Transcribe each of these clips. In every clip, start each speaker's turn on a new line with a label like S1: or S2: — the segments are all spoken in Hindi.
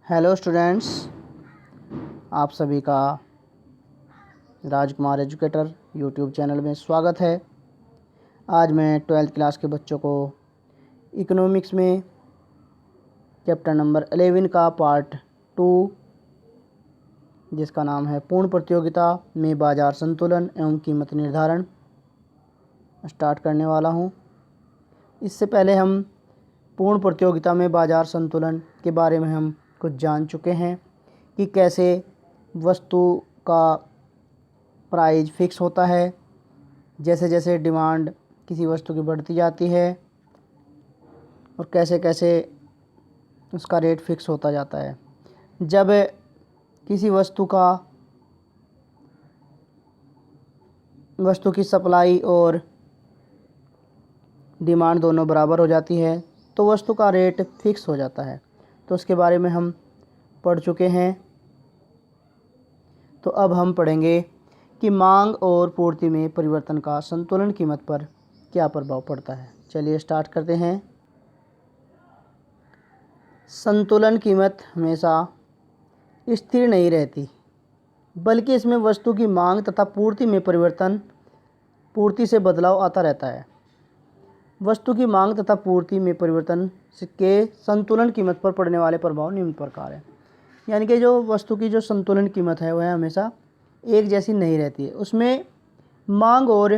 S1: हेलो स्टूडेंट्स, आप सभी का राजकुमार एजुकेटर यूट्यूब चैनल में स्वागत है। आज मैं 12th क्लास के बच्चों को इकोनॉमिक्स में चैप्टर नंबर 11 का पार्ट 2 जिसका नाम है पूर्ण प्रतियोगिता में बाजार संतुलन एवं कीमत निर्धारण स्टार्ट करने वाला हूं। इससे पहले हम पूर्ण प्रतियोगिता में बाजार संतुलन के बारे में हम कुछ जान चुके हैं कि कैसे वस्तु का प्राइस फिक्स होता है, जैसे जैसे डिमांड किसी वस्तु की बढ़ती जाती है और कैसे कैसे उसका रेट फिक्स होता जाता है। जब किसी वस्तु की सप्लाई और डिमांड दोनों बराबर हो जाती है तो वस्तु का रेट फिक्स हो जाता है। तो उसके बारे में हम पढ़ चुके हैं। तो अब हम पढ़ेंगे कि मांग और पूर्ति में परिवर्तन का संतुलन कीमत पर क्या प्रभाव पड़ता है। चलिए स्टार्ट करते हैं। संतुलन कीमत हमेशा स्थिर नहीं रहती, बल्कि इसमें वस्तु की मांग तथा पूर्ति में परिवर्तन, पूर्ति से बदलाव आता रहता है। वस्तु की मांग तथा पूर्ति में परिवर्तन के संतुलन कीमत पर पड़ने वाले प्रभाव निम्न प्रकार हैं। यानी कि जो वस्तु की जो संतुलन कीमत है वह हमेशा एक जैसी नहीं रहती है, उसमें मांग और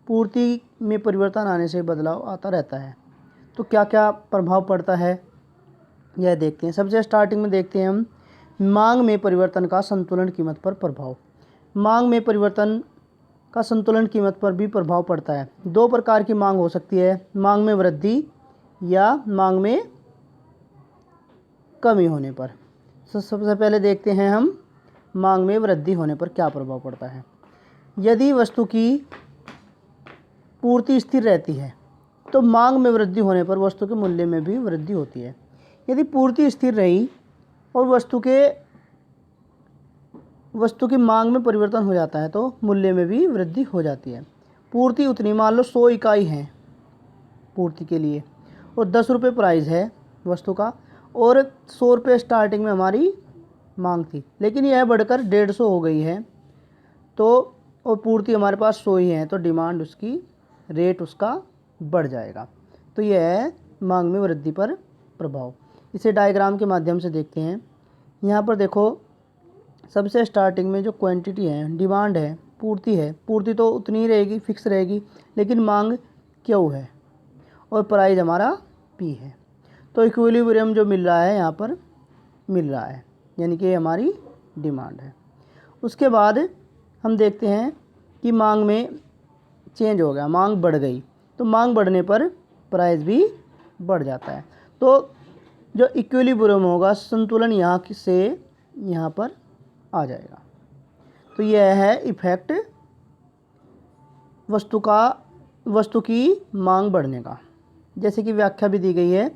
S1: पूर्ति में परिवर्तन आने से बदलाव आता रहता है। तो क्या क्या प्रभाव पड़ता है यह देखते हैं। सबसे स्टार्टिंग में देखते हैं हम मांग में परिवर्तन का संतुलन कीमत पर प्रभाव। मांग में परिवर्तन का संतुलन कीमत पर भी प्रभाव पड़ता है। दो प्रकार की मांग हो सकती है, मांग में वृद्धि या मांग में कमी होने पर। सबसे पहले देखते हैं हम मांग में वृद्धि होने पर क्या प्रभाव पड़ता है। यदि वस्तु की पूर्ति स्थिर रहती है तो मांग में वृद्धि होने पर वस्तु के मूल्य में भी वृद्धि होती है। यदि पूर्ति स्थिर रही और वस्तु की मांग में परिवर्तन हो जाता है तो मूल्य में भी वृद्धि हो जाती है। पूर्ति उतनी, मान लो 100 इकाई है पूर्ति के लिए और 10 रुपये प्राइस है वस्तु का और 100 रुपये स्टार्टिंग में हमारी मांग थी, लेकिन यह बढ़कर 150 हो गई है तो और पूर्ति हमारे पास 100 ही है तो डिमांड उसकी रेट उसका बढ़ जाएगा। तो यह है मांग में वृद्धि पर प्रभाव। इसे डायग्राम के माध्यम से देखते हैं। यहाँ पर देखो, सबसे स्टार्टिंग में जो क्वांटिटी है, डिमांड है, पूर्ति है। पूर्ति तो उतनी ही रहेगी, फिक्स रहेगी, लेकिन मांग क्यू है और प्राइस हमारा पी है। तो इक्विलिब्रियम जो मिल रहा है यहाँ पर मिल रहा है, यानी कि हमारी डिमांड है। उसके बाद हम देखते हैं कि मांग में चेंज हो गया, मांग बढ़ गई, तो मांग बढ़ने पर प्राइस भी बढ़ जाता है। तो जो इक्विलिब्रियम होगा, संतुलन यहाँ से यहाँ पर आ जाएगा। तो यह है इफेक्ट वस्तु की मांग बढ़ने का। जैसे कि व्याख्या भी दी गई है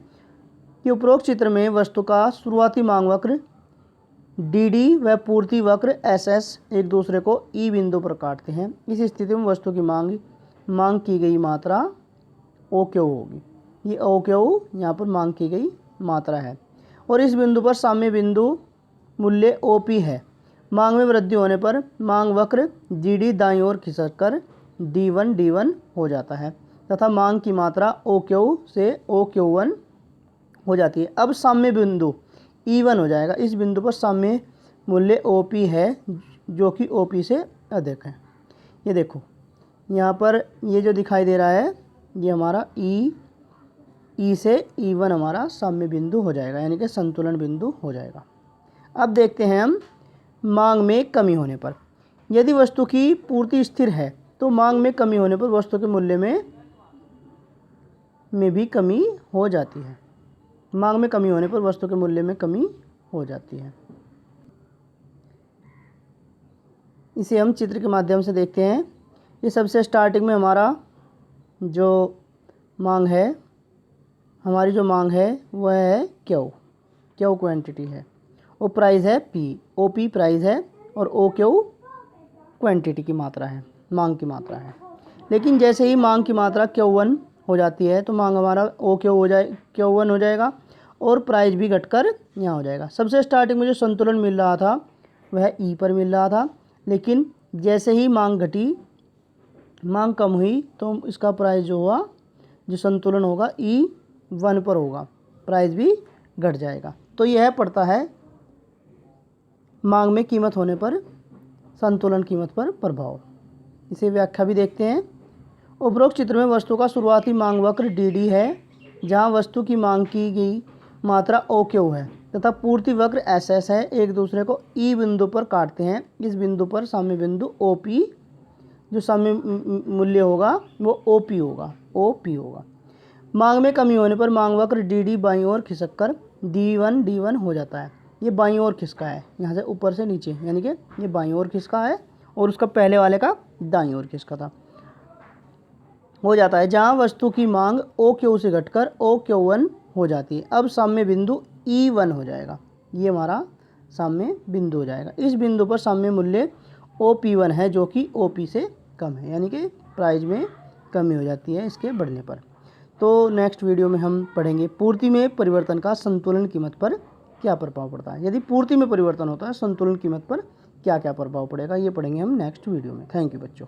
S1: कि उपरोक्त चित्र में वस्तु का शुरुआती मांग वक्र डी व पूर्ति वक्र एस एक दूसरे को ई बिंदु पर काटते हैं। इस स्थिति में वस्तु की मांग की गई मात्रा ओ क्यू होगी। ये ओ क्यू यहाँ पर मांग की गई मात्रा है और इस बिंदु पर साम्य बिंदु मूल्य ओ पी है। मांग में वृद्धि होने पर मांग वक्र जी डी दाईं ओर खिसककर D1 हो जाता है तथा मांग की मात्रा ओ क्यू से ओ क्यू 1 हो जाती है। अब साम्य बिंदु E1 हो जाएगा। इस बिंदु पर साम्य मूल्य OP है जो कि OP से अधिक है। ये देखो, यहाँ पर ये जो दिखाई दे रहा है ये हमारा E से E1 हमारा साम्य बिंदु हो जाएगा, यानी कि संतुलन बिंदु हो जाएगा। अब देखते हैं हम मांग में कमी होने पर। यदि वस्तु की पूर्ति स्थिर है तो मांग में कमी होने पर वस्तु के मूल्य में भी कमी हो जाती है। मांग में कमी होने पर वस्तु के मूल्य में कमी हो जाती है। इसे हम चित्र के माध्यम से देखते हैं। ये सबसे स्टार्टिंग में हमारा जो मांग है, हमारी जो मांग है वह है क्यू क्वांटिटी है और प्राइस है पी। ओ पी प्राइस है और ओ क्यू क्वांटिटी की मात्रा है, मांग की मात्रा है। लेकिन जैसे ही मांग की मात्रा Q1 हो जाती है तो मांग हमारा ओ क्यू 1 हो जाएगा और प्राइस भी घटकर यहाँ हो जाएगा। सबसे स्टार्टिंग में जो संतुलन मिल रहा था वह ई पर मिल रहा था, लेकिन जैसे ही मांग घटी, मांग कम हुई, तो इसका प्राइस जो हुआ, जो संतुलन होगा E1 पर होगा, प्राइस भी घट जाएगा। तो यह पड़ता है मांग में कीमत होने पर संतुलन कीमत पर प्रभाव। इसे व्याख्या भी देखते हैं। उपरोक्त चित्र में वस्तु का शुरुआती मांग वक्र DD है, जहां वस्तु की मांग की गई मात्रा OQ है तथा पूर्ति वक्र SS है। एक दूसरे को E बिंदु पर काटते हैं। इस बिंदु पर साम्य बिंदु OP, जो साम्य मूल्य होगा वो OP होगा। मांग में कमी होने पर मांग वक्र DD बाईं ओर खिसक कर D1 हो जाता है। ये बाईं ओर खिसका है, यहाँ से ऊपर से नीचे, यानी कि ये बाईं ओर खिसका है और उसका पहले वाले का दाईं ओर खिसका था, हो जाता है, जहाँ वस्तु की मांग OQ से घटकर OQ1 हो जाती है। अब साम्य बिंदु E1 हो जाएगा, ये हमारा साम्य बिंदु हो जाएगा। इस बिंदु पर साम्य मूल्य OP1 है, जो कि OP से कम है, यानी कि प्राइस में कमी हो जाती है इसके बढ़ने पर। तो नेक्स्ट वीडियो में हम पढ़ेंगे पूर्ति में परिवर्तन का संतुलन कीमत पर क्या प्रभाव पड़ता है। यदि पूर्ति में परिवर्तन होता है, संतुलन कीमत पर क्या क्या प्रभाव पड़ेगा, ये पढ़ेंगे हम नेक्स्ट वीडियो में। थैंक यू बच्चों।